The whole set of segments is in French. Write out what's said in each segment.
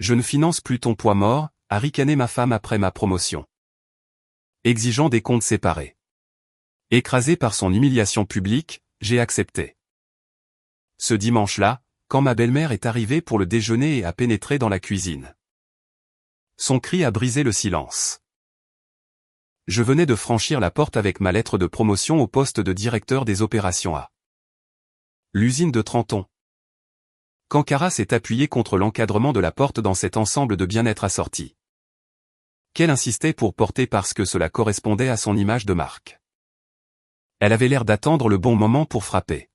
Je ne finance plus ton poids mort, a ricané ma femme après ma promotion. Exigeant des comptes séparés. Écrasé par son humiliation publique, j'ai accepté. Ce dimanche-là, quand ma belle-mère est arrivée pour le déjeuner et a pénétré dans la cuisine. Son cri a brisé le silence. Je venais de franchir la porte avec ma lettre de promotion au poste de directeur des opérations à l'usine de Trenton. Quand Cara s'est appuyée contre l'encadrement de la porte dans cet ensemble de bien-être assorti. Qu'elle insistait pour porter parce que cela correspondait à son image de marque. Elle avait l'air d'attendre le bon moment pour frapper.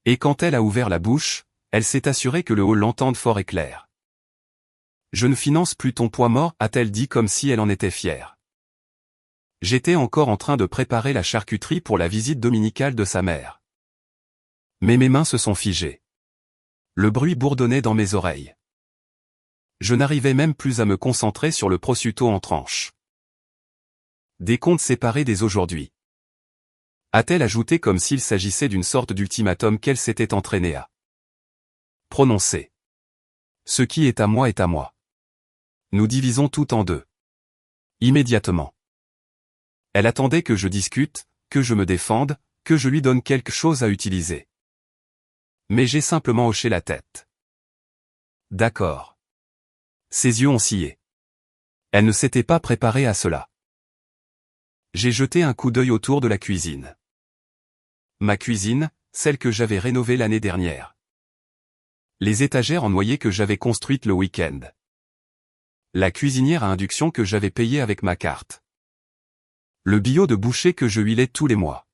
Et quand elle a ouvert la bouche, elle s'est assurée que le hall l'entende fort et clair. Je ne finance plus ton poids mort, a-t-elle dit comme si elle en était fière. J'étais encore en train de préparer la charcuterie pour la visite dominicale de sa mère. Mais mes mains se sont figées. Le bruit bourdonnait dans mes oreilles. Je n'arrivais même plus à me concentrer sur le prosciutto en tranches. Des comptes séparés dès aujourd'hui. A-t-elle ajouté comme s'il s'agissait d'une sorte d'ultimatum qu'elle s'était entraînée à prononcer. Ce qui est à moi est à moi. Nous divisons tout en deux. Immédiatement. Elle attendait que je discute, que je me défende, que je lui donne quelque chose à utiliser. Mais j'ai simplement hoché la tête. D'accord. Ses yeux ont scié. Elle ne s'était pas préparée à cela. J'ai jeté un coup d'œil autour de la cuisine. Ma cuisine, celle que j'avais rénovée l'année dernière. Les étagères en noyer que j'avais construites le week-end. La cuisinière à induction que j'avais payée avec ma carte. Le bio de boucher que je huilais tous les mois.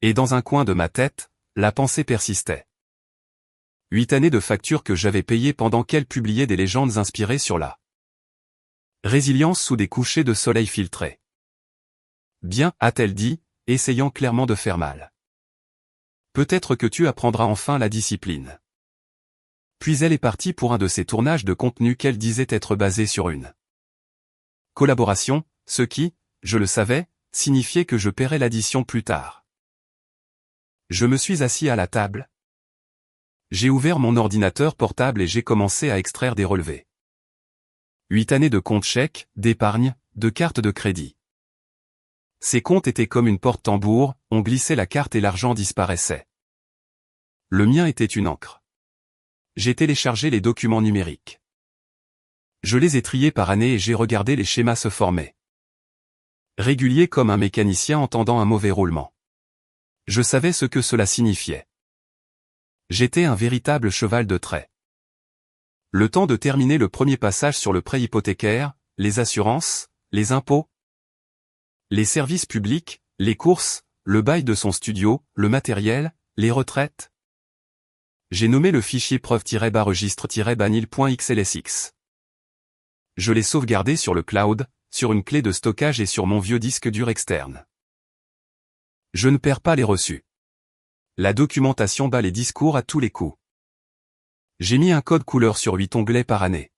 Et dans un coin de ma tête, la pensée persistait. 8 années de factures que j'avais payées pendant qu'elle publiait des légendes inspirées sur la résilience sous des couchers de soleil filtrés. Bien, a-t-elle dit, essayant clairement de faire mal. Peut-être que tu apprendras enfin la discipline. Puis elle est partie pour un de ces tournages de contenu qu'elle disait être basé sur une collaboration, ce qui, je le savais, signifiait que je paierais l'addition plus tard. Je me suis assis à la table. J'ai ouvert mon ordinateur portable et j'ai commencé à extraire des relevés. 8 années de compte chèques, d'épargne, de cartes de crédit. Ces comptes étaient comme une porte-tambour, on glissait la carte et l'argent disparaissait. Le mien était une encre. J'ai téléchargé les documents numériques. Je les ai triés par année et j'ai regardé les schémas se former. Régulier comme un mécanicien entendant un mauvais roulement. Je savais ce que cela signifiait. J'étais un véritable cheval de trait. Le temps de terminer le premier passage sur le prêt hypothécaire, les assurances, les impôts, les services publics, les courses, le bail de son studio, le matériel, les retraites. J'ai nommé le fichier preuve-registre-banil.xlsx. Je l'ai sauvegardé sur le cloud, sur une clé de stockage et sur mon vieux disque dur externe. Je ne perds pas les reçus. La documentation bat les discours à tous les coups. J'ai mis un code couleur sur 8 onglets par année.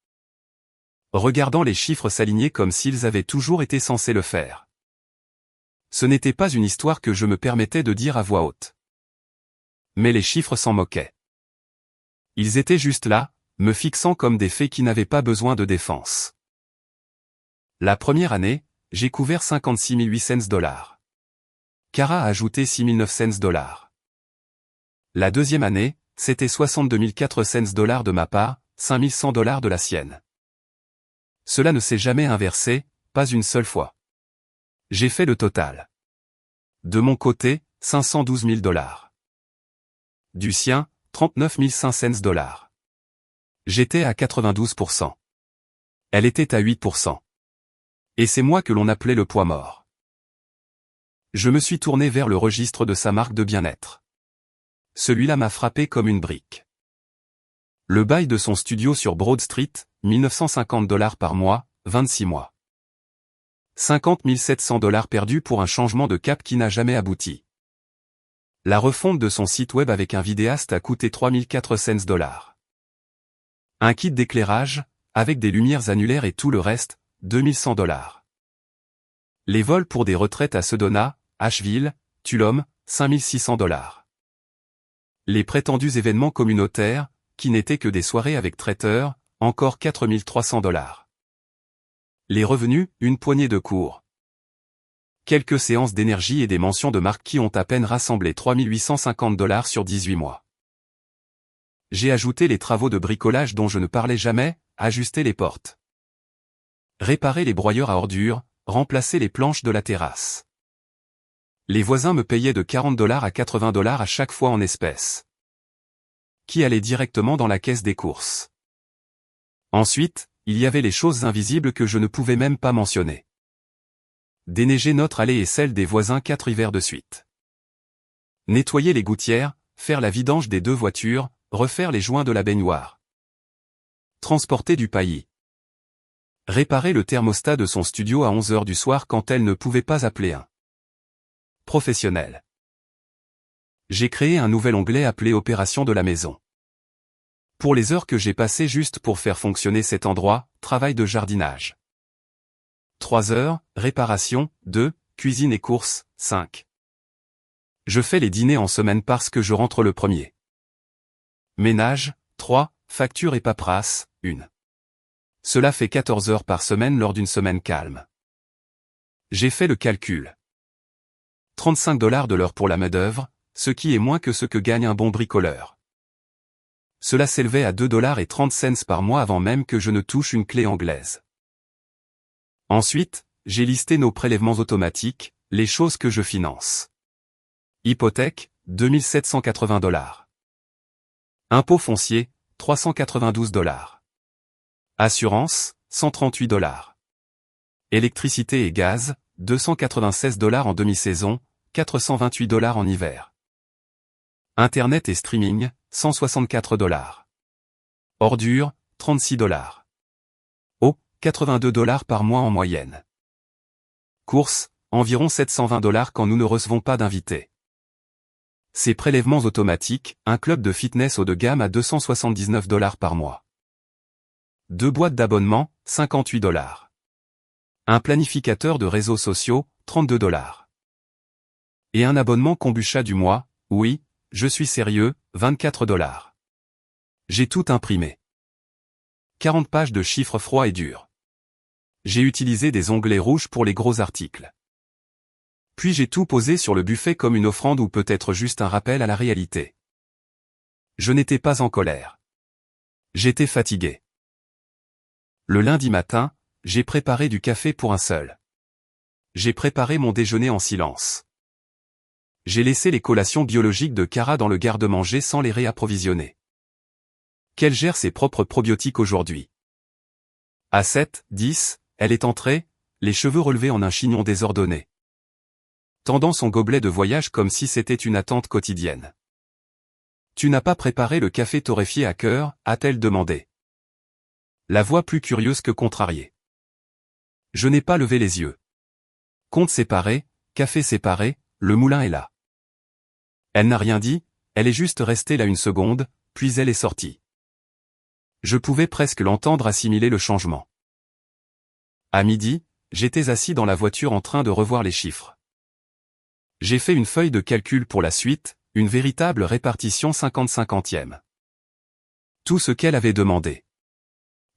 Regardant les chiffres s'aligner comme s'ils avaient toujours été censés le faire. Ce n'était pas une histoire que je me permettais de dire à voix haute. Mais les chiffres s'en moquaient. Ils étaient juste là, me fixant comme des faits qui n'avaient pas besoin de défense. La première année, j'ai couvert 56 800 $. Cara a ajouté 6 900 $. La deuxième année, c'était 62 400 $ de ma part, 5 100 $ de la sienne. Cela ne s'est jamais inversé, pas une seule fois. J'ai fait le total. De mon côté, 512 000 $. Du sien, 39 500 $. J'étais à 92%. Elle était à 8%. Et c'est moi que l'on appelait le poids mort. Je me suis tourné vers le registre de sa marque de bien-être. Celui-là m'a frappé comme une brique. Le bail de son studio sur Broad Street, 1 950 $ par mois, 26 mois. 50 700 $ perdus pour un changement de cap qui n'a jamais abouti. La refonte de son site web avec un vidéaste a coûté 3 400 $. Un kit d'éclairage, avec des lumières annulaires et tout le reste, 2 100 $. Les vols pour des retraites à Sedona, Asheville, Tulum, 5 600 $. Les prétendus événements communautaires, qui n'étaient que des soirées avec traiteurs, encore 4300 $. Les revenus, une poignée de cours. Quelques séances d'énergie et des mentions de marque qui ont à peine rassemblé 3850 $ sur 18 mois. J'ai ajouté les travaux de bricolage dont je ne parlais jamais, ajuster les portes. Réparer les broyeurs à ordures, remplacer les planches de la terrasse. Les voisins me payaient de 40 $ à 80 $ à chaque fois en espèces, qui allaient directement dans la caisse des courses. Ensuite, il y avait les choses invisibles que je ne pouvais même pas mentionner. Déneiger notre allée et celle des voisins 4 hivers de suite. Nettoyer les gouttières, faire la vidange des 2 voitures, refaire les joints de la baignoire. Transporter du paillis. Réparer le thermostat de son studio à 11 h du soir quand elle ne pouvait pas appeler un professionnel. J'ai créé un nouvel onglet appelé Opération de la maison. Pour les heures que j'ai passées juste pour faire fonctionner cet endroit, travail de jardinage. 3 heures, réparation, 2, cuisine et courses, 5. Je fais les dîners en semaine parce que je rentre le premier. Ménage, 3, facture et paperasse, 1. Cela fait 14 heures par semaine lors d'une semaine calme. J'ai fait le calcul. 35 $ de l'heure pour la main-d'œuvre, ce qui est moins que ce que gagne un bon bricoleur. Cela s'élevait à 2,30 $ par mois avant même que je ne touche une clé anglaise. Ensuite, j'ai listé nos prélèvements automatiques, les choses que je finance. Hypothèque, 2780 $. Impôt foncier, 392 $. Assurance, 138 $. Électricité et gaz, 296 $ en demi-saison, 428 $ en hiver. Internet et streaming, 164 $. Ordures, 36 $. Eau, 82 $ par mois en moyenne. Courses, environ 720 $ quand nous ne recevons pas d'invités. Ces prélèvements automatiques, un club de fitness haut de gamme à 279 $ par mois. 2 boîtes d'abonnement, 58 $. Un planificateur de réseaux sociaux, 32 $. Et un abonnement kombucha du mois, oui, je suis sérieux, 24 $. J'ai tout imprimé. 40 pages de chiffres froids et durs. J'ai utilisé des onglets rouges pour les gros articles. Puis j'ai tout posé sur le buffet comme une offrande ou peut-être juste un rappel à la réalité. Je n'étais pas en colère. J'étais fatigué. Le lundi matin, j'ai préparé du café pour un seul. J'ai préparé mon déjeuner en silence. J'ai laissé les collations biologiques de Cara dans le garde-manger sans les réapprovisionner. Qu'elle gère ses propres probiotiques aujourd'hui. À 7, 10, elle est entrée, les cheveux relevés en un chignon désordonné. Tendant son gobelet de voyage comme si c'était une attente quotidienne. « Tu n'as pas préparé le café torréfié à cœur ?» a-t-elle demandé. La voix plus curieuse que contrariée. Je n'ai pas levé les yeux. Compte séparé, café séparé, le moulin est là. Elle n'a rien dit, elle est juste restée là une seconde, puis elle est sortie. Je pouvais presque l'entendre assimiler le changement. À midi, j'étais assis dans la voiture en train de revoir les chiffres. J'ai fait une feuille de calcul pour la suite, une véritable répartition 50-50e. Tout ce qu'elle avait demandé.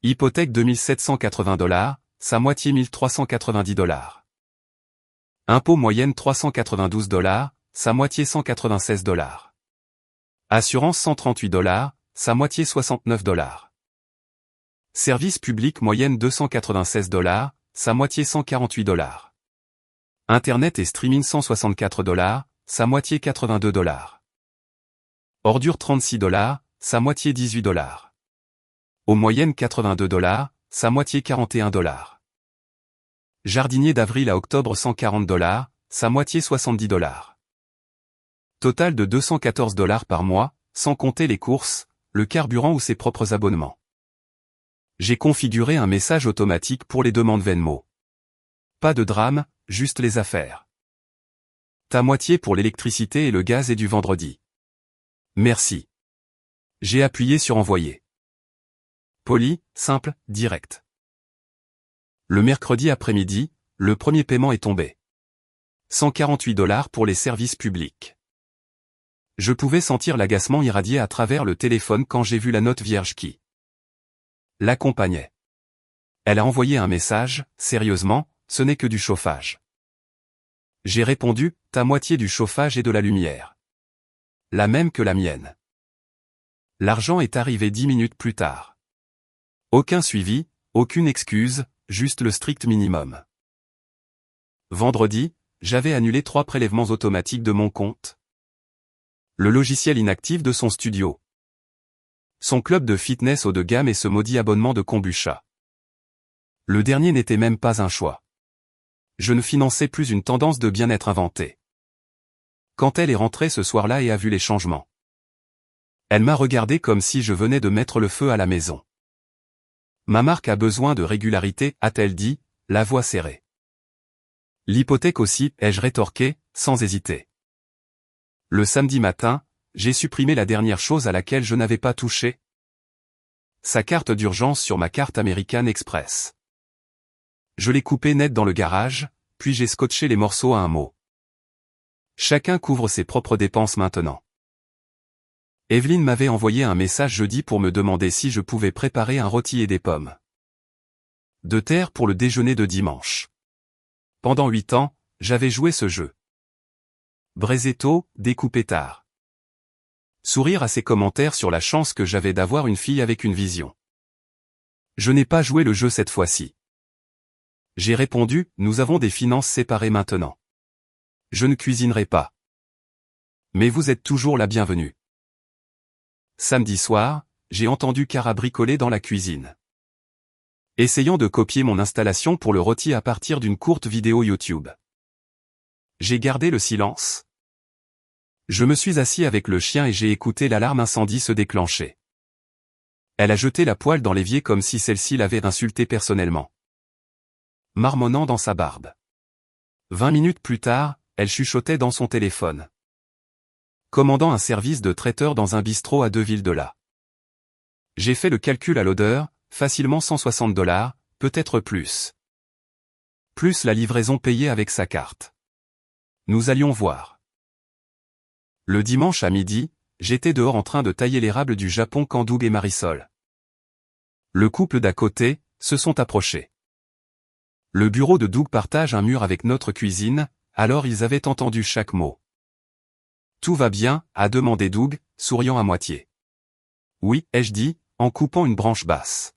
Hypothèque 2780 $, sa moitié 1390 $. Impôt moyenne 392 $, sa moitié 196 $. Assurance 138 $, sa moitié 69 $. Service public moyenne 296 $, sa moitié 148 $. Internet et streaming 164 $, sa moitié 82 $. Ordure 36 $, sa moitié 18 $. Aux moyennes 82 $, sa moitié 41 $. Jardinier d'avril à octobre 140 $, sa moitié 70 $. Total de 214 $ par mois, sans compter les courses, le carburant ou ses propres abonnements. J'ai configuré un message automatique pour les demandes Venmo. Pas de drame, juste les affaires. Ta moitié pour l'électricité et le gaz est du vendredi. Merci. J'ai appuyé sur envoyer. Poli, simple, direct. Le mercredi après-midi, le premier paiement est tombé. 148 $ pour les services publics. Je pouvais sentir l'agacement irradier à travers le téléphone quand j'ai vu la note vierge qui l'accompagnait. Elle a envoyé un message, sérieusement, ce n'est que du chauffage. J'ai répondu, ta moitié du chauffage et de la lumière. La même que la mienne. L'argent est arrivé 10 minutes plus tard. Aucun suivi, aucune excuse, juste le strict minimum. Vendredi, j'avais annulé 3 prélèvements automatiques de mon compte. Le logiciel inactif de son studio. Son club de fitness haut de gamme et ce maudit abonnement de kombucha. Le dernier n'était même pas un choix. Je ne finançais plus une tendance de bien-être inventée. Quand elle est rentrée ce soir-là et a vu les changements. Elle m'a regardé comme si je venais de mettre le feu à la maison. Ma marque a besoin de régularité, a-t-elle dit, la voix serrée. L'hypothèque aussi, ai-je rétorqué, sans hésiter. Le samedi matin, j'ai supprimé la dernière chose à laquelle je n'avais pas touché. Sa carte d'urgence sur ma carte American Express. Je l'ai coupée net dans le garage, puis j'ai scotché les morceaux à un mot. Chacun couvre ses propres dépenses maintenant. Evelyne m'avait envoyé un message jeudi pour me demander si je pouvais préparer un rôti et des pommes de terre pour le déjeuner de dimanche. Pendant 8 ans, j'avais joué ce jeu. Braiser tôt, découper tard. Sourire à ses commentaires sur la chance que j'avais d'avoir une fille avec une vision. Je n'ai pas joué le jeu cette fois-ci. J'ai répondu, nous avons des finances séparées maintenant. Je ne cuisinerai pas. Mais vous êtes toujours la bienvenue. Samedi soir, j'ai entendu Cara bricoler dans la cuisine. Essayant de copier mon installation pour le rôti à partir d'une courte vidéo YouTube. J'ai gardé le silence. Je me suis assis avec le chien et j'ai écouté l'alarme incendie se déclencher. Elle a jeté la poêle dans l'évier comme si celle-ci l'avait insultée personnellement. Marmonnant dans sa barbe. 20 minutes plus tard, elle chuchotait dans son téléphone. Commandant un service de traiteur dans un bistrot à 2 villes de là. J'ai fait le calcul à l'odeur, facilement $160, peut-être plus. Plus la livraison payée avec sa carte. Nous allions voir. Le dimanche à midi, j'étais dehors en train de tailler l'érable du Japon quand Doug et Marisol, le couple d'à côté, se sont approchés. Le bureau de Doug partage un mur avec notre cuisine, alors ils avaient entendu chaque mot. Tout va bien, a demandé Doug, souriant à moitié. Oui, ai-je dit, en coupant une branche basse.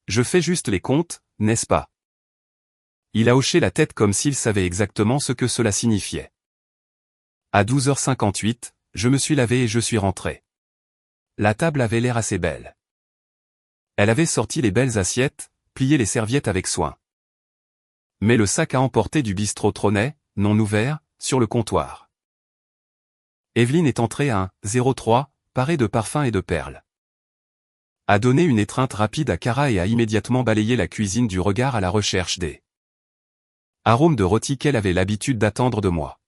Je fais juste les comptes, n'est-ce pas? Il a hoché la tête comme s'il savait exactement ce que cela signifiait. À 12h58, je me suis lavé et je suis rentré. La table avait l'air assez belle. Elle avait sorti les belles assiettes, plié les serviettes avec soin. Mais le sac à emporter du bistrot trônait, non ouvert, sur le comptoir. Evelyne est entrée à 03, parée de parfums et de perles. A donné une étreinte rapide à Cara et a immédiatement balayé la cuisine du regard à la recherche des arômes de rôti qu'elle avait l'habitude d'attendre de moi.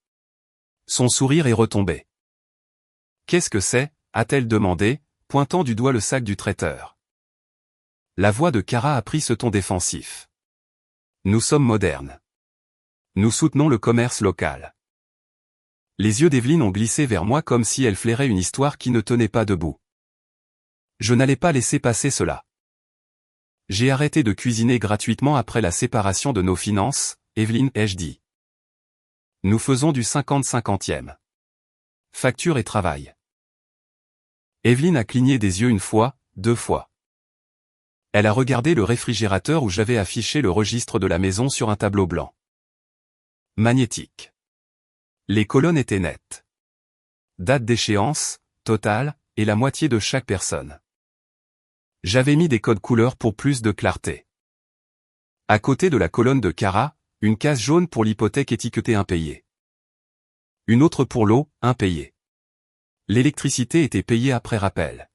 Son sourire est retombé. Qu'est-ce que c'est, a-t-elle demandé, pointant du doigt le sac du traiteur. La voix de Cara a pris ce ton défensif. Nous sommes modernes. Nous soutenons le commerce local. Les yeux d'Evelyne ont glissé vers moi comme si elle flairait une histoire qui ne tenait pas debout. Je n'allais pas laisser passer cela. J'ai arrêté de cuisiner gratuitement après la séparation de nos finances, Evelyne, ai-je dit. Nous faisons du 50-50e. Facture et travail. Evelyne a cligné des yeux une fois, 2 fois. Elle a regardé le réfrigérateur où j'avais affiché le registre de la maison sur un tableau blanc. Magnétique. Les colonnes étaient nettes. Date d'échéance, total, et la moitié de chaque personne. J'avais mis des codes couleurs pour plus de clarté. À côté de la colonne de Cara, une case jaune pour l'hypothèque étiquetée impayée. Une autre pour l'eau, impayée. L'électricité était payée après rappel.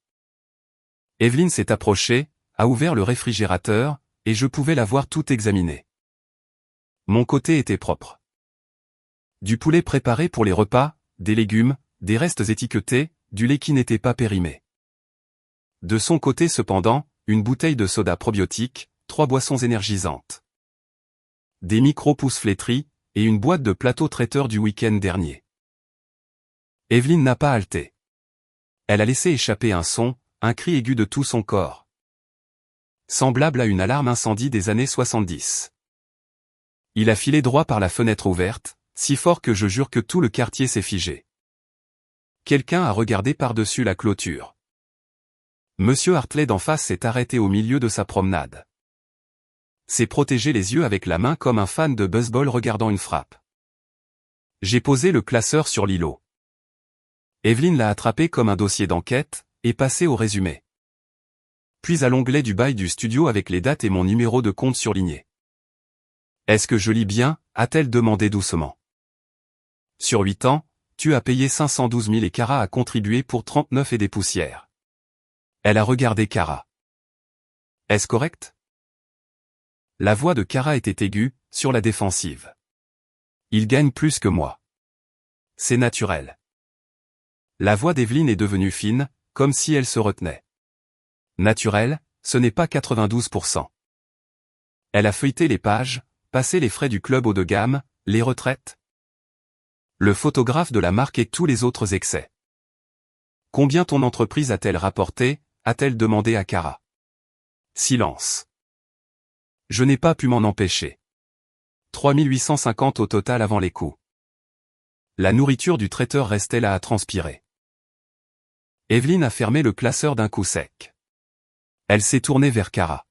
Evelyne s'est approchée, a ouvert le réfrigérateur, et je pouvais la voir tout examiner. Mon côté était propre. Du poulet préparé pour les repas, des légumes, des restes étiquetés, du lait qui n'était pas périmé. De son côté cependant, une bouteille de soda probiotique, 3 boissons énergisantes. Des micro-pousses flétries, et une boîte de plateaux traiteurs du week-end dernier. Evelyne n'a pas halté. Elle a laissé échapper un son, un cri aigu de tout son corps. Semblable à une alarme incendie des années 70. Il a filé droit par la fenêtre ouverte, si fort que je jure que tout le quartier s'est figé. Quelqu'un a regardé par-dessus la clôture. Monsieur Hartley d'en face s'est arrêté au milieu de sa promenade. S'est protégé les yeux avec la main comme un fan de baseball regardant une frappe. J'ai posé le classeur sur l'îlot. Evelyne l'a attrapé comme un dossier d'enquête, et passé au résumé. Puis à l'onglet du bail du studio avec les dates et mon numéro de compte surligné. Est-ce que je lis bien, a-t-elle demandé doucement. Sur 8 ans, tu as payé 512 000 et Cara a contribué pour 39 et des poussières. Elle a regardé Cara. Est-ce correct? La voix de Cara était aiguë, sur la défensive. Il gagne plus que moi. C'est naturel. La voix d'Evelyne est devenue fine, comme si elle se retenait. Naturel, ce n'est pas 92%. Elle a feuilleté les pages, passé les frais du club haut de gamme, les retraites. Le photographe de la marque et tous les autres excès. Combien ton entreprise a-t-elle rapporté, a-t-elle demandé à Cara. Silence. Je n'ai pas pu m'en empêcher. 3850 au total avant les coûts. La nourriture du traiteur restait là à transpirer. Evelyne a fermé le classeur d'un coup sec. Elle s'est tournée vers Cara.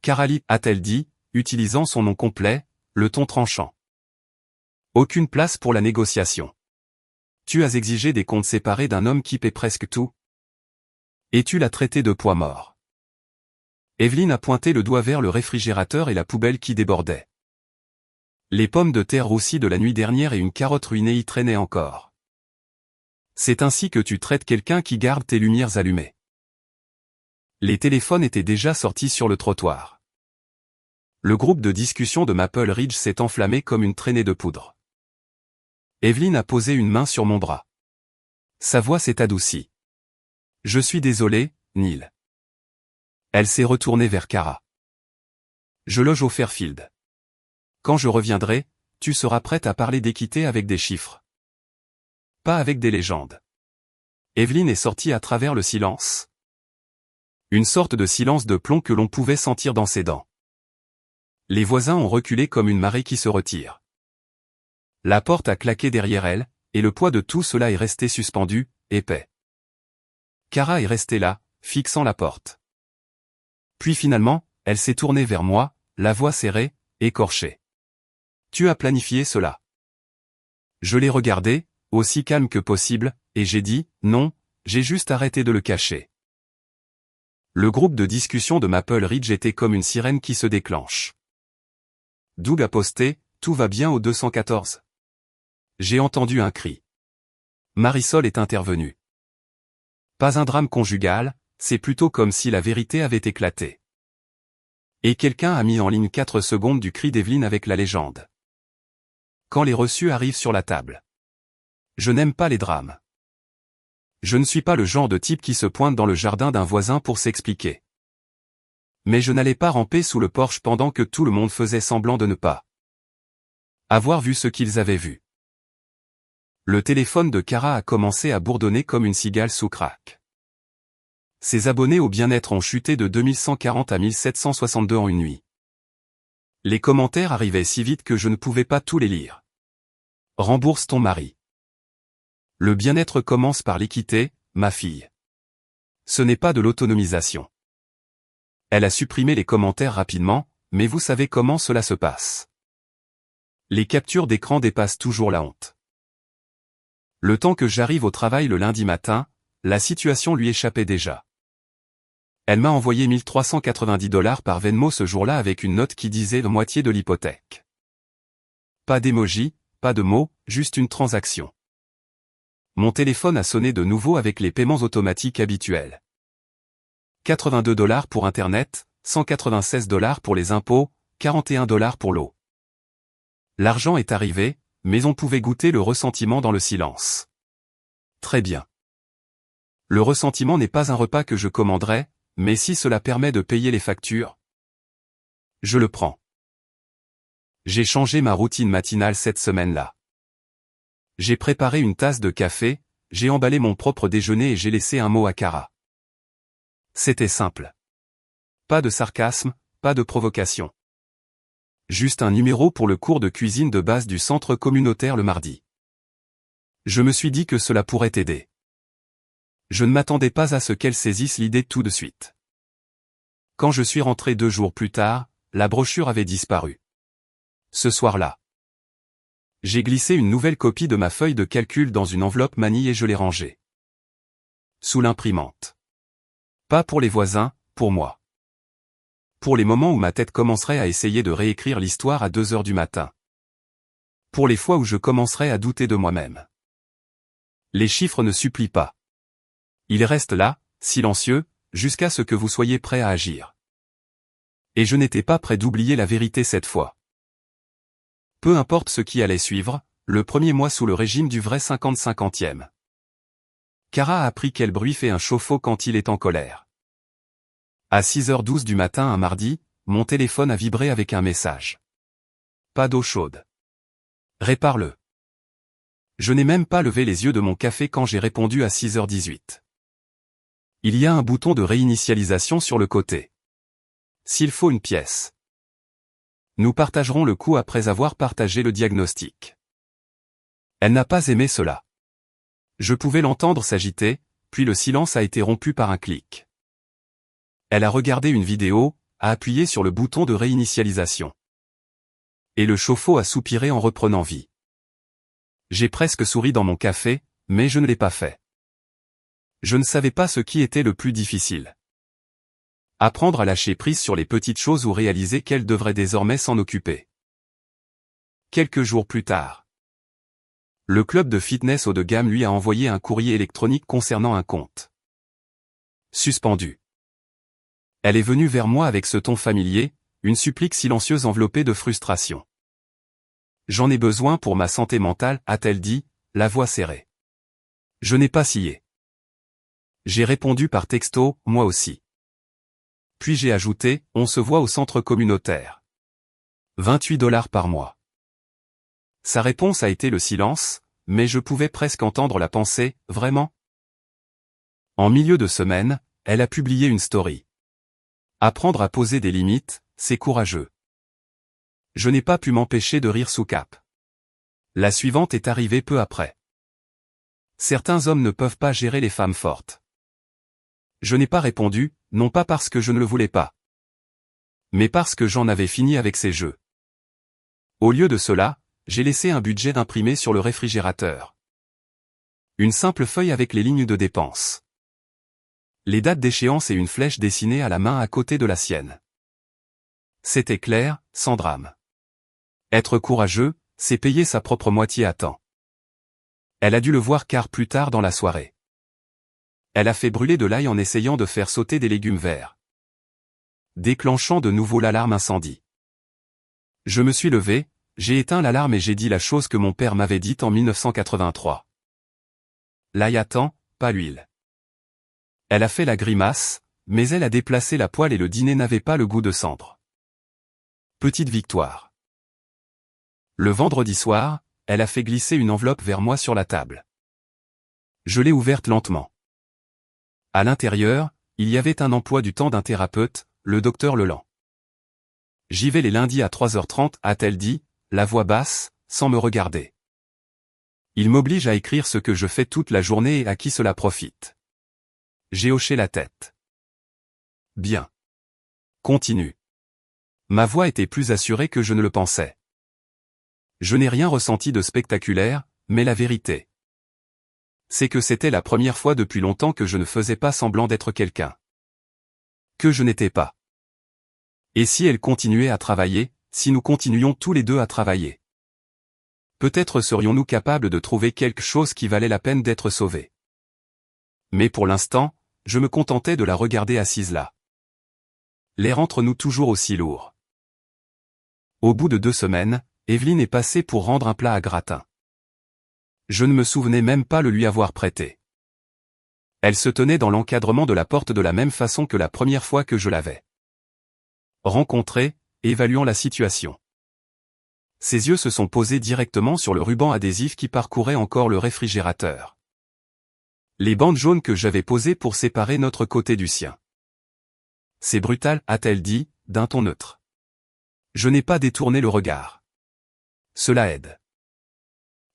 Caralie, a-t-elle dit, utilisant son nom complet, le ton tranchant. Aucune place pour la négociation. Tu as exigé des comptes séparés d'un homme qui paie presque tout. Et tu l'as traité de poids mort. Evelyne a pointé le doigt vers le réfrigérateur et la poubelle qui débordait. Les pommes de terre roussies de la nuit dernière et une carotte ruinée y traînaient encore. C'est ainsi que tu traites quelqu'un qui garde tes lumières allumées. Les téléphones étaient déjà sortis sur le trottoir. Le groupe de discussion de Maple Ridge s'est enflammé comme une traînée de poudre. Evelyne a posé une main sur mon bras. Sa voix s'est adoucie. Je suis désolé, Neil. Elle s'est retournée vers Cara. Je loge au Fairfield. Quand je reviendrai, tu seras prête à parler d'équité avec des chiffres. Pas avec des légendes. Evelyne est sortie à travers le silence. Une sorte de silence de plomb que l'on pouvait sentir dans ses dents. Les voisins ont reculé comme une marée qui se retire. La porte a claqué derrière elle, et le poids de tout cela est resté suspendu, épais. Cara est restée là, fixant la porte. Puis finalement, elle s'est tournée vers moi, la voix serrée, écorchée. Tu as planifié cela. Je l'ai regardé, aussi calme que possible, et j'ai dit, non, j'ai juste arrêté de le cacher. Le groupe de discussion de Maple Ridge était comme une sirène qui se déclenche. Doug a posté, tout va bien au 214. J'ai entendu un cri. Marisol est intervenue. Pas un drame conjugal, c'est plutôt comme si la vérité avait éclaté. Et quelqu'un a mis en ligne 4 secondes du cri d'Evelyne avec la légende. Quand les reçus arrivent sur la table. Je n'aime pas les drames. Je ne suis pas le genre de type qui se pointe dans le jardin d'un voisin pour s'expliquer. Mais je n'allais pas ramper sous le porche pendant que tout le monde faisait semblant de ne pas avoir vu ce qu'ils avaient vu. Le téléphone de Cara a commencé à bourdonner comme une cigale sous crack. Ses abonnés au bien-être ont chuté de 2140 à 1762 en une nuit. Les commentaires arrivaient si vite que je ne pouvais pas tous les lire. Rembourse ton mari. Le bien-être commence par l'équité, ma fille. Ce n'est pas de l'autonomisation. Elle a supprimé les commentaires rapidement, mais vous savez comment cela se passe. Les captures d'écran dépassent toujours la honte. Le temps que j'arrive au travail le lundi matin, la situation lui échappait déjà. Elle m'a envoyé 1390 $ par Venmo ce jour-là avec une note qui disait la moitié de l'hypothèque. Pas d'émoji, pas de mots, juste une transaction. Mon téléphone a sonné de nouveau avec les paiements automatiques habituels. 82 $ pour Internet, 196 $ pour les impôts, 41 $ pour l'eau. L'argent est arrivé, mais on pouvait goûter le ressentiment dans le silence. Très bien. Le ressentiment n'est pas un repas que je commanderais, mais si cela permet de payer les factures, je le prends. J'ai changé ma routine matinale cette semaine-là. J'ai préparé une tasse de café, j'ai emballé mon propre déjeuner et j'ai laissé un mot à Cara. C'était simple. Pas de sarcasme, pas de provocation. Juste un numéro pour le cours de cuisine de base du centre communautaire le mardi. Je me suis dit que cela pourrait aider. Je ne m'attendais pas à ce qu'elle saisisse l'idée tout de suite. Quand je suis rentré 2 jours plus tard, la brochure avait disparu. Ce soir-là, j'ai glissé une nouvelle copie de ma feuille de calcul dans une enveloppe manille et je l'ai rangée sous l'imprimante. Pas pour les voisins, pour moi. Pour les moments où ma tête commencerait à essayer de réécrire l'histoire à 2 heures du matin. Pour les fois où je commencerais à douter de moi-même. Les chiffres ne supplient pas. Ils restent là, silencieux, jusqu'à ce que vous soyez prêt à agir. Et je n'étais pas prêt d'oublier la vérité cette fois. Peu importe ce qui allait suivre, le premier mois sous le régime du vrai 50-50e. Cara a appris quel bruit fait un chauffe-eau quand il est en colère. À 6h12 du matin un mardi, mon téléphone a vibré avec un message. Pas d'eau chaude. Répare-le. Je n'ai même pas levé les yeux de mon café quand j'ai répondu à 6h18. Il y a un bouton de réinitialisation sur le côté. S'il faut une pièce. Nous partagerons le coût après avoir partagé le diagnostic. Elle n'a pas aimé cela. Je pouvais l'entendre s'agiter, puis le silence a été rompu par un clic. Elle a regardé une vidéo, a appuyé sur le bouton de réinitialisation. Et le chauffe-eau a soupiré en reprenant vie. J'ai presque souri dans mon café, mais je ne l'ai pas fait. Je ne savais pas ce qui était le plus difficile. Apprendre à lâcher prise sur les petites choses ou réaliser qu'elle devrait désormais s'en occuper. Quelques jours plus tard. Le club de fitness haut de gamme lui a envoyé un courrier électronique concernant un compte suspendu. Elle est venue vers moi avec ce ton familier, une supplique silencieuse enveloppée de frustration. J'en ai besoin pour ma santé mentale, a-t-elle dit, la voix serrée. Je n'ai pas scié. J'ai répondu par texto, moi aussi. Puis j'ai ajouté, on se voit au centre communautaire. $28 par mois. Sa réponse a été le silence, mais je pouvais presque entendre la pensée, vraiment? En milieu de semaine, elle a publié une story. Apprendre à poser des limites, c'est courageux. Je n'ai pas pu m'empêcher de rire sous cap. La suivante est arrivée peu après. Certains hommes ne peuvent pas gérer les femmes fortes. Je n'ai pas répondu, non pas parce que je ne le voulais pas, mais parce que j'en avais fini avec ces jeux. Au lieu de cela, j'ai laissé un budget imprimé sur le réfrigérateur. Une simple feuille avec les lignes de dépenses. Les dates d'échéance et une flèche dessinée à la main à côté de la sienne. C'était clair, sans drame. Être courageux, c'est payer sa propre moitié à temps. Elle a dû le voir car plus tard dans la soirée. Elle a fait brûler de l'ail en essayant de faire sauter des légumes verts. Déclenchant de nouveau l'alarme incendie. Je me suis levé, j'ai éteint l'alarme et j'ai dit la chose que mon père m'avait dite en 1983. L'ail attend, pas l'huile. Elle a fait la grimace, mais elle a déplacé la poêle et le dîner n'avait pas le goût de cendre. Petite victoire. Le vendredi soir, elle a fait glisser une enveloppe vers moi sur la table. Je l'ai ouverte lentement. À l'intérieur, il y avait un emploi du temps d'un thérapeute, le docteur Leland. J'y vais les lundis à 3h30, a-t-elle dit, la voix basse, sans me regarder. Il m'oblige à écrire ce que je fais toute la journée et à qui cela profite. J'ai hoché la tête. Bien. Continue. Ma voix était plus assurée que je ne le pensais. Je n'ai rien ressenti de spectaculaire, mais la vérité, c'est que c'était la première fois depuis longtemps que je ne faisais pas semblant d'être quelqu'un que je n'étais pas. Et si elle continuait à travailler, si nous continuions tous les deux à travailler, peut-être serions-nous capables de trouver quelque chose qui valait la peine d'être sauvé. Mais pour l'instant, je me contentais de la regarder assise là. L'air entre nous toujours aussi lourd. Au bout de 2 semaines, Evelyne est passée pour rendre un plat à gratin. Je ne me souvenais même pas le lui avoir prêté. Elle se tenait dans l'encadrement de la porte de la même façon que la première fois que je l'avais rencontrée, évaluant la situation. Ses yeux se sont posés directement sur le ruban adhésif qui parcourait encore le réfrigérateur. Les bandes jaunes que j'avais posées pour séparer notre côté du sien. C'est brutal, a-t-elle dit, d'un ton neutre. Je n'ai pas détourné le regard. Cela aide.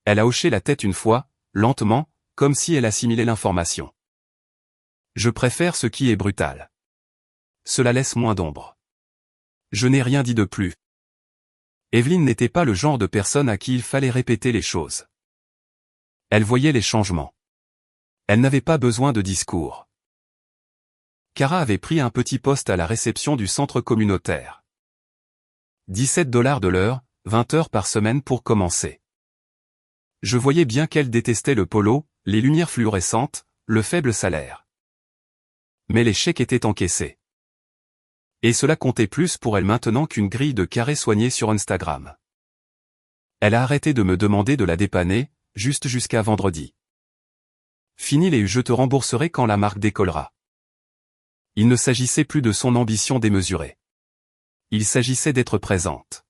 Elle a hoché la tête une fois, lentement, comme si elle assimilait l'information. Je préfère ce qui est brutal. Cela laisse moins d'ombre. Je n'ai rien dit de plus. Evelyne n'était pas le genre de personne à qui il fallait répéter les choses. Elle voyait les changements. Elle n'avait pas besoin de discours. Cara avait pris un petit poste à la réception du centre communautaire. 17 $ de l'heure, 20 heures par semaine pour commencer. Je voyais bien qu'elle détestait le polo, les lumières fluorescentes, le faible salaire. Mais les chèques étaient encaissés. Et cela comptait plus pour elle maintenant qu'une grille de carrés soignée sur Instagram. Elle a arrêté de me demander de la dépanner, juste jusqu'à vendredi. Fini les je te rembourserai quand la marque décollera. Il ne s'agissait plus de son ambition démesurée. Il s'agissait d'être présente.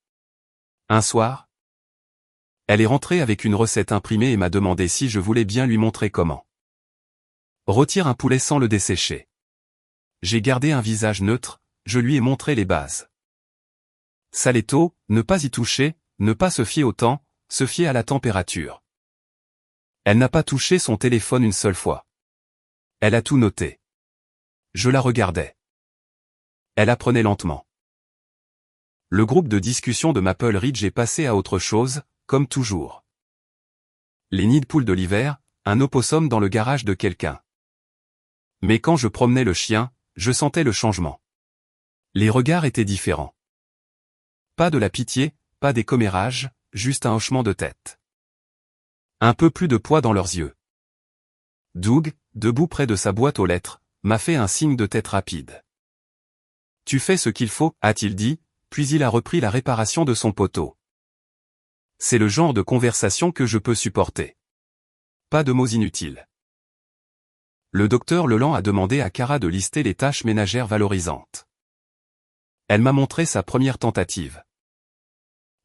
Un soir, elle est rentrée avec une recette imprimée et m'a demandé si je voulais bien lui montrer comment. Retire un poulet sans le dessécher. J'ai gardé un visage neutre, je lui ai montré les bases. Saletto, ne pas y toucher, ne pas se fier au temps, se fier à la température. Elle n'a pas touché son téléphone une seule fois. Elle a tout noté. Je la regardais. Elle apprenait lentement. Le groupe de discussion de Maple Ridge est passé à autre chose, comme toujours. Les nids de poules de l'hiver, un opossum dans le garage de quelqu'un. Mais quand je promenais le chien, je sentais le changement. Les regards étaient différents. Pas de la pitié, pas des commérages, juste un hochement de tête. Un peu plus de poids dans leurs yeux. Doug, debout près de sa boîte aux lettres, m'a fait un signe de tête rapide. Tu fais ce qu'il faut, a-t-il dit, puis il a repris la réparation de son poteau. C'est le genre de conversation que je peux supporter. Pas de mots inutiles. Le docteur Leland a demandé à Cara de lister les tâches ménagères valorisantes. Elle m'a montré sa première tentative.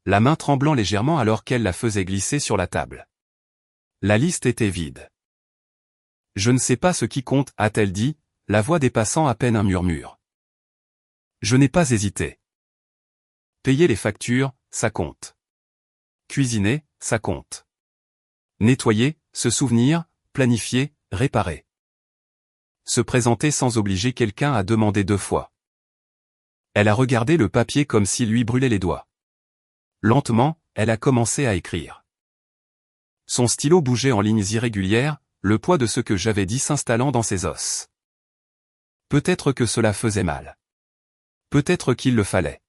La main tremblant légèrement alors qu'elle la faisait glisser sur la table. La liste était vide. Je ne sais pas ce qui compte, a-t-elle dit, la voix dépassant à peine un murmure. Je n'ai pas hésité. Payer les factures, ça compte. Cuisiner, ça compte. Nettoyer, se souvenir, planifier, réparer. Se présenter sans obliger quelqu'un à demander 2 fois. Elle a regardé le papier comme s'il lui brûlait les doigts. Lentement, elle a commencé à écrire. Son stylo bougeait en lignes irrégulières, le poids de ce que j'avais dit s'installant dans ses os. Peut-être que cela faisait mal. Peut-être qu'il le fallait.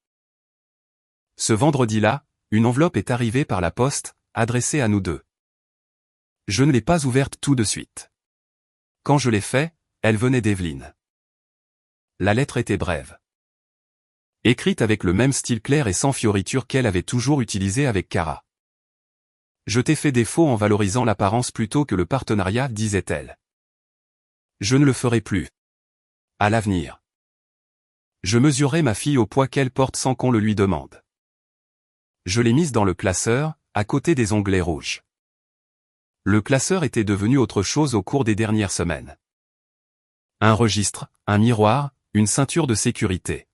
Ce vendredi-là, une enveloppe est arrivée par la poste, adressée à nous deux. Je ne l'ai pas ouverte tout de suite. Quand je l'ai fait, elle venait d'Evelyne. La lettre était brève. Écrite avec le même style clair et sans fioriture qu'elle avait toujours utilisé avec Cara. Je t'ai fait défaut en valorisant l'apparence plutôt que le partenariat, disait-elle. Je ne le ferai plus. À l'avenir. Je mesurerai ma fille au poids qu'elle porte sans qu'on le lui demande. Je l'ai mise dans le classeur, à côté des onglets rouges. Le classeur était devenu autre chose au cours des dernières semaines. Un registre, un miroir, une ceinture de sécurité.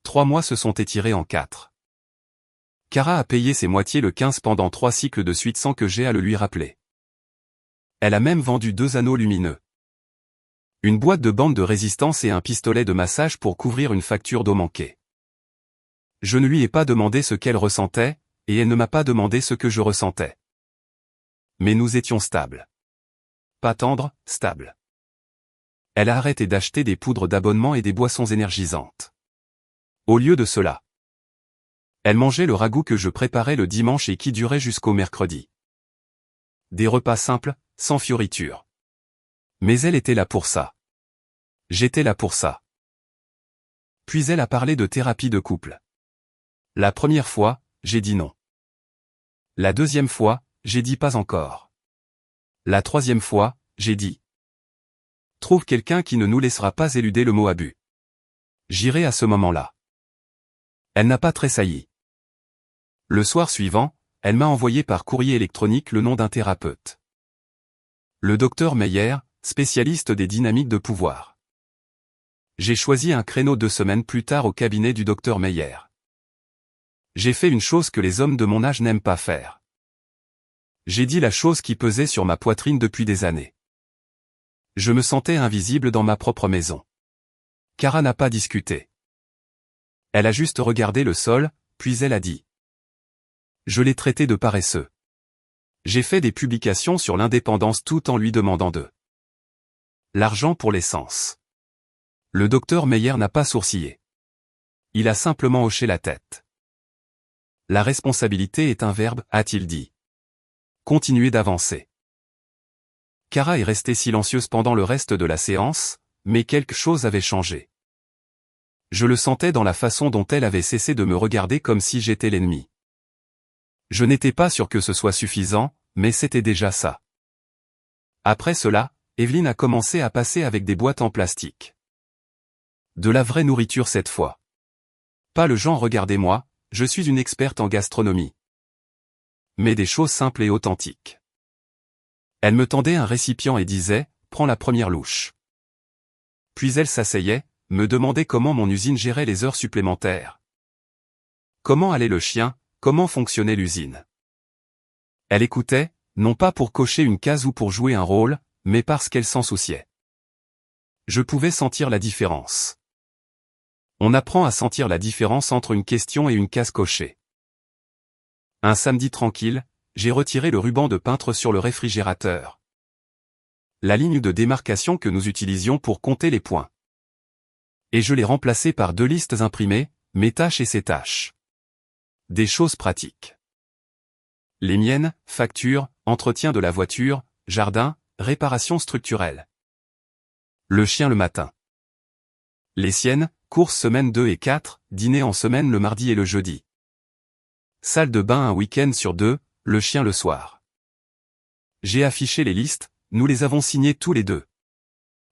3 mois se sont étirés en 4. Cara a payé ses moitiés le 15 pendant 3 cycles de suite sans que j'aie à le lui rappeler. Elle a même vendu 2 anneaux lumineux. Une boîte de bandes de résistance et un pistolet de massage pour couvrir une facture d'eau manquée. Je ne lui ai pas demandé ce qu'elle ressentait, et elle ne m'a pas demandé ce que je ressentais. Mais nous étions stables. Pas tendres, stables. Elle a arrêté d'acheter des poudres d'abonnement et des boissons énergisantes. Au lieu de cela, elle mangeait le ragoût que je préparais le dimanche et qui durait jusqu'au mercredi. Des repas simples, sans fioriture. Mais elle était là pour ça. J'étais là pour ça. Puis elle a parlé de thérapie de couple. La première fois, j'ai dit non. La deuxième fois, j'ai dit pas encore. La troisième fois, j'ai dit. Trouve quelqu'un qui ne nous laissera pas éluder le mot abus. J'irai à ce moment-là. Elle n'a pas tressailli. Le soir suivant, elle m'a envoyé par courrier électronique le nom d'un thérapeute. Le docteur Meyer, spécialiste des dynamiques de pouvoir. J'ai choisi un créneau 2 semaines plus tard au cabinet du docteur Meyer. J'ai fait une chose que les hommes de mon âge n'aiment pas faire. J'ai dit la chose qui pesait sur ma poitrine depuis des années. Je me sentais invisible dans ma propre maison. Kara n'a pas discuté. Elle a juste regardé le sol, puis elle a dit. Je l'ai traité de paresseux. J'ai fait des publications sur l'indépendance tout en lui demandant de l'argent pour l'essence. Le docteur Meyer n'a pas sourcillé. Il a simplement hoché la tête. La responsabilité est un verbe, a-t-il dit. Continuez d'avancer. Kara est restée silencieuse pendant le reste de la séance, mais quelque chose avait changé. Je le sentais dans la façon dont elle avait cessé de me regarder comme si j'étais l'ennemi. Je n'étais pas sûr que ce soit suffisant, mais c'était déjà ça. Après cela, Evelyne a commencé à passer avec des boîtes en plastique. De la vraie nourriture cette fois. Pas le genre regardez-moi, je suis une experte en gastronomie. Mais des choses simples et authentiques. Elle me tendait un récipient et disait, prends la première louche. Puis elle s'asseyait, me demandait comment mon usine gérait les heures supplémentaires. Comment allait le chien, comment fonctionnait l'usine. Elle écoutait, non pas pour cocher une case ou pour jouer un rôle, mais parce qu'elle s'en souciait. Je pouvais sentir la différence. On apprend à sentir la différence entre une question et une case cochée. Un samedi tranquille, j'ai retiré le ruban de peintre sur le réfrigérateur. La ligne de démarcation que nous utilisions pour compter les points. Et je l'ai remplacé par 2 listes imprimées, mes tâches et ses tâches. Des choses pratiques. Les miennes, facture, entretien de la voiture, jardin, réparation structurelle. Le chien le matin. Les siennes, courses semaine 2 et 4, dîner en semaine le mardi et le jeudi. Salle de bain un week-end sur 2, le chien le soir. J'ai affiché les listes, nous les avons signées tous les deux.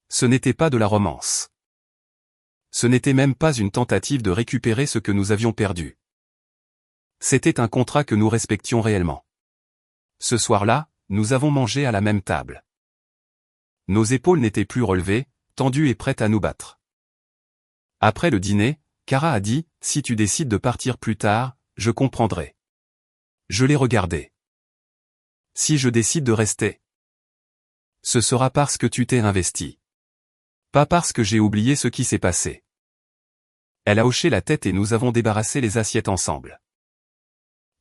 Ce n'était pas de la romance. Ce n'était même pas une tentative de récupérer ce que nous avions perdu. C'était un contrat que nous respections réellement. Ce soir-là, nous avons mangé à la même table. Nos épaules n'étaient plus relevées, tendues et prêtes à nous battre. Après le dîner, Kara a dit, si tu décides de partir plus tard, je comprendrai. Je l'ai regardé. Si je décide de rester, ce sera parce que tu t'es investi. Pas parce que j'ai oublié ce qui s'est passé. Elle a hoché la tête et nous avons débarrassé les assiettes ensemble.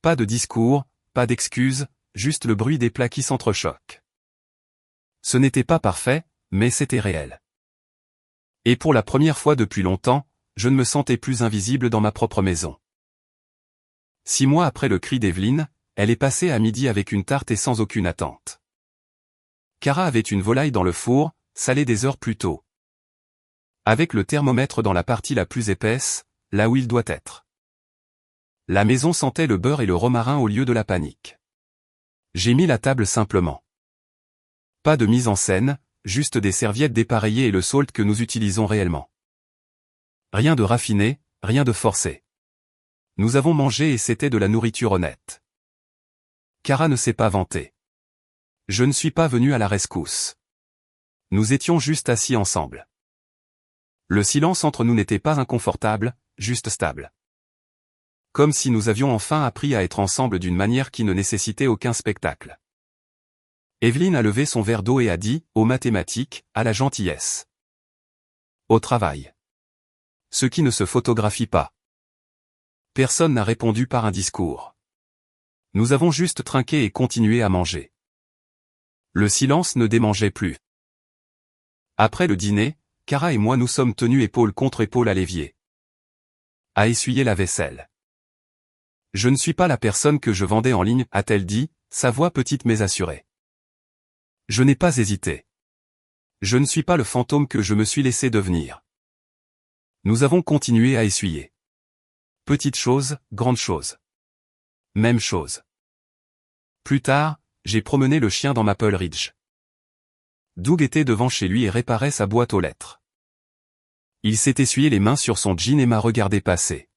Pas de discours, pas d'excuses, juste le bruit des plats qui s'entrechoquent. Ce n'était pas parfait, mais c'était réel. Et pour la première fois depuis longtemps, je ne me sentais plus invisible dans ma propre maison. 6 mois après le cri d'Evelyne, elle est passée à midi avec une tarte et sans aucune attente. Kara avait une volaille dans le four, salée des heures plus tôt. Avec le thermomètre dans la partie la plus épaisse, là où il doit être. La maison sentait le beurre et le romarin au lieu de la panique. J'ai mis la table simplement. Pas de mise en scène, juste des serviettes dépareillées et le salt que nous utilisons réellement. Rien de raffiné, rien de forcé. Nous avons mangé et c'était de la nourriture honnête. Kara ne s'est pas vantée. Je ne suis pas venu à la rescousse. Nous étions juste assis ensemble. Le silence entre nous n'était pas inconfortable, juste stable. Comme si nous avions enfin appris à être ensemble d'une manière qui ne nécessitait aucun spectacle. Evelyne a levé son verre d'eau et a dit, aux mathématiques, à la gentillesse. Au travail. Ce qui ne se photographie pas. Personne n'a répondu par un discours. Nous avons juste trinqué et continué à manger. Le silence ne démangeait plus. Après le dîner, Kara et moi nous sommes tenus épaule contre épaule à l'évier. À essuyer la vaisselle. Je ne suis pas la personne que je vendais en ligne, a-t-elle dit, sa voix petite mais assurée. Je n'ai pas hésité. Je ne suis pas le fantôme que je me suis laissé devenir. Nous avons continué à essuyer. Petite chose, grande chose. Même chose. Plus tard, j'ai promené le chien dans Maple Ridge. Doug était devant chez lui et réparait sa boîte aux lettres. Il s'est essuyé les mains sur son jean et m'a regardé passer.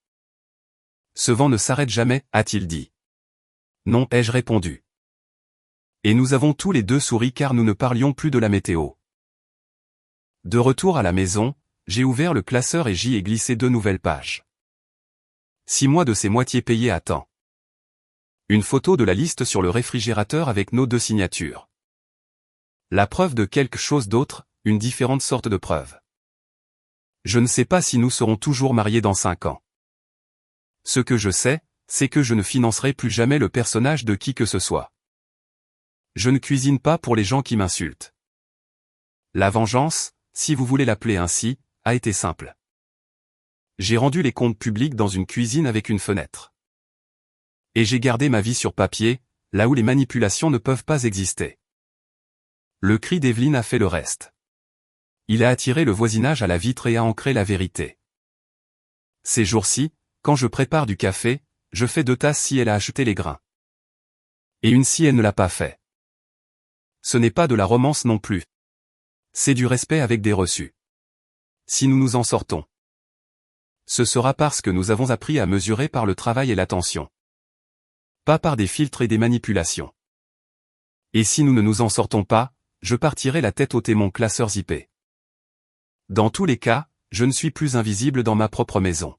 Ce vent ne s'arrête jamais, a-t-il dit. Non, ai-je répondu. Et nous avons tous les deux souri car nous ne parlions plus de la météo. De retour à la maison, J'ai ouvert le classeur et j'y ai glissé 2 nouvelles pages. 6 mois de ces moitiés payés à temps. Une photo de la liste sur le réfrigérateur avec nos 2 signatures. La preuve de quelque chose d'autre, une différente sorte de preuve. Je ne sais pas si nous serons toujours mariés dans 5 ans. Ce que je sais, c'est que je ne financerai plus jamais le personnage de qui que ce soit. Je ne cuisine pas pour les gens qui m'insultent. La vengeance, si vous voulez l'appeler ainsi, a été simple. J'ai rendu les comptes publics dans une cuisine avec une fenêtre. Et j'ai gardé ma vie sur papier, là où les manipulations ne peuvent pas exister. Le cri d'Evelyne a fait le reste. Il a attiré le voisinage à la vitre et a ancré la vérité. Ces jours-ci, quand je prépare du café, je fais 2 tasses si elle a acheté les grains. Et une si elle ne l'a pas fait. Ce n'est pas de la romance non plus. C'est du respect avec des reçus. Si nous nous en sortons, ce sera parce que nous avons appris à mesurer par le travail et l'attention. Pas par des filtres et des manipulations. Et si nous ne nous en sortons pas, je partirai la tête haute et mon classeur zippé. Dans tous les cas, je ne suis plus invisible dans ma propre maison.